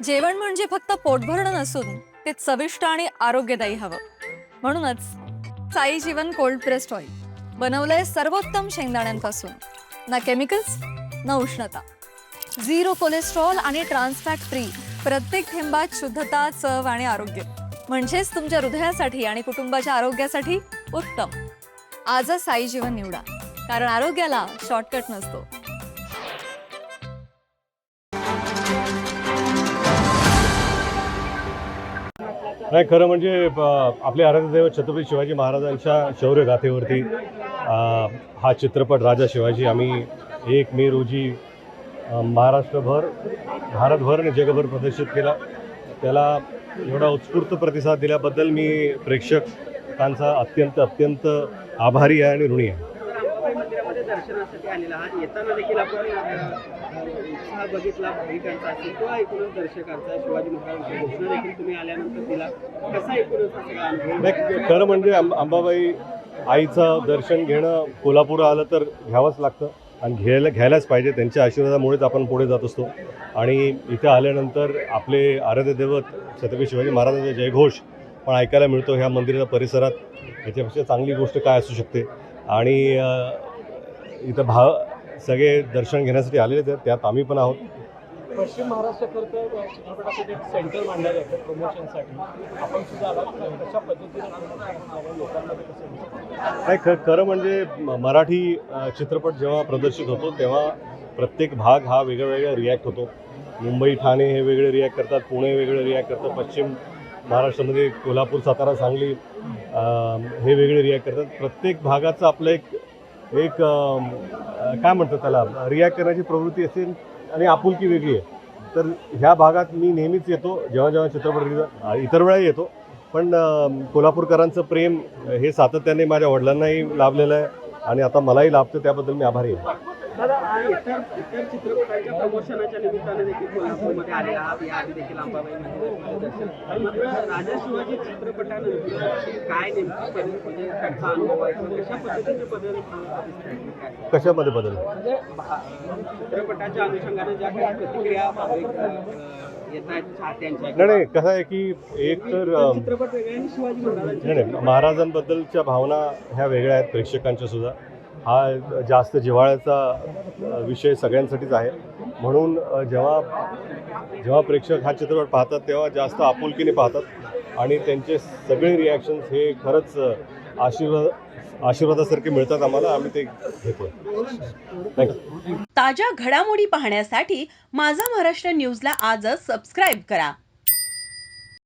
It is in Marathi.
जेवण म्हणजे फक्त पोटभरणं नसून ते चविष्ट आणि आरोग्यदायी हवं. म्हणूनच साई जीवन कोल्ड प्रेस्ड ऑइल बनवलंय सर्वोत्तम शेंगदाण्यांपासून. ना केमिकल्स ना उष्णता, झिरो कोलेस्ट्रॉल आणि ट्रान्सफॅट फ्री. प्रत्येक थेंबात शुद्धता, चव आणि आरोग्य. म्हणजेच तुमच्या हृदयासाठी आणि कुटुंबाच्या आरोग्यासाठी उत्तम. आजच साई जीवन निवडा, कारण आरोग्याला शॉर्टकट नसतो. नाही, खरं म्हणजे आपले आराध्यदैवत छत्रपती शिवाजी महाराजांच्या शौर्यगाथेवरती हा चित्रपट राजा शिवाजी आम्ही 1 मे रोजी महाराष्ट्रभर, भारतभर आणि जगभर प्रदर्शित केला. त्याला एवढा उत्स्फूर्त प्रतिसाद दिल्याबद्दल मी प्रेक्षकांचा अत्यंत आभारी आहे आणि ऋणी आहे. मंदिरामध्ये दर्शनासाठी आलेला हा येताना देखील आपण उत्साह बघितला भाविकांचा असेल किंवा एकूणच दर्शकांचा. शिवाजी महाराजांची घोषणा देखील तुम्ही आल्यानंतर दिला. कसा एकूणच हा सगळा अनुभव? नाही, खरं म्हणजे अंबाबाई आईचं दर्शन घेणं कोल्हापूर आलं तर घ्यावंच लागतं आणि घ्यायलाच पाहिजे. त्यांच्या आशीर्वादामुळेच आपण पुढे जात असतो. आणि इथे आल्यानंतर आपले आराध्यदैवत छत्रपती शिवाजी महाराजांचा जयघोष पण ऐकायला मिळतो ह्या मंदिराच्या परिसरात. याच्यापेक्षा चांगली गोष्ट काय असू शकते. आणि इथं सगळे दर्शन घेण्यासाठी आलेले आहेत, त्यात आम्ही पण आहोत. पश्चिम महाराष्ट्राकरता चित्रपटासाठी एक सेंटर मांडलं जातं प्रमोशनसाठी. आपण सुद्धा आलात, कशा पद्धतीने लोकांमध्ये कसं? नाही, खरं म्हणजे मराठी चित्रपट जेव्हा प्रदर्शित होतो तेव्हा प्रत्येक भाग हा वेगळा रिॲक्ट होतो. मुंबई ठाणे हे वेगळे रिॲक्ट करतात, पुणे वेगळे रिॲक्ट करतात, पश्चिम महाराष्ट्रामध्ये कोल्हापूर, सातारा, सांगली हे वेगळे रिॲक्ट करतात. प्रत्येक भागाचं आपलं एक काय म्हणतात त्याला, रिॲक्ट करण्याची प्रवृत्ती असेल आणि आपुलकी वेगळी आहे. तर ह्या भागात मी नेहमीच येतो जेव्हा चित्रपट इतर वेळाही येतो. पण कोल्हापूरकरांचं प्रेम हे सातत्याने माझ्या वडिलांनाही लाभलेलं आहे आणि आता मलाही लाभतं. त्याबद्दल मी आभारी आहे. दादा, इतर चित्रपटांच्या प्रमोशनाच्या निमित्ताने देखील कोल्हापूरमध्ये आलेला आहात. याआधी देखील अंबाबाई मंदिरामध्ये दर्शन. मात्र राजा शिवाजी चित्रपटानंतर काय नेमकी म्हणजे त्याचा अनुभव आहे किंवा कशा पद्धतीचे बदल दिसतात? कशामध्ये बदल? म्हणजे चित्रपटाच्या अनुषंगाने ज्या काही प्रतिक्रिया येत आहेत चाहत्यांच्या. नाही, कसं आहे की एक तर चित्रपट वेगळे आणि शिवाजी महाराजांचे नाही, महाराजांबद्दलच्या भावना ह्या वेगळ्या आहेत प्रेक्षकांच्या सुद्धा. हा जास्त जिव्हाळ्याचा विषय सगळ्यांसाठीच आहे. म्हणून जेव्हा प्रेक्षक हा चित्रपट पाहतात तेव्हा जास्त आपुलकीने पाहतात आणि त्यांचे सगळे रिॲक्शन्स हे खरंच आशीर्वादासारखे मिळतात आम्हाला. आम्ही ते घेतो. थँक्यू. ताज्या घडामोडी पाहण्यासाठी माझा महाराष्ट्र न्यूजला आजच सबस्क्राईब करा.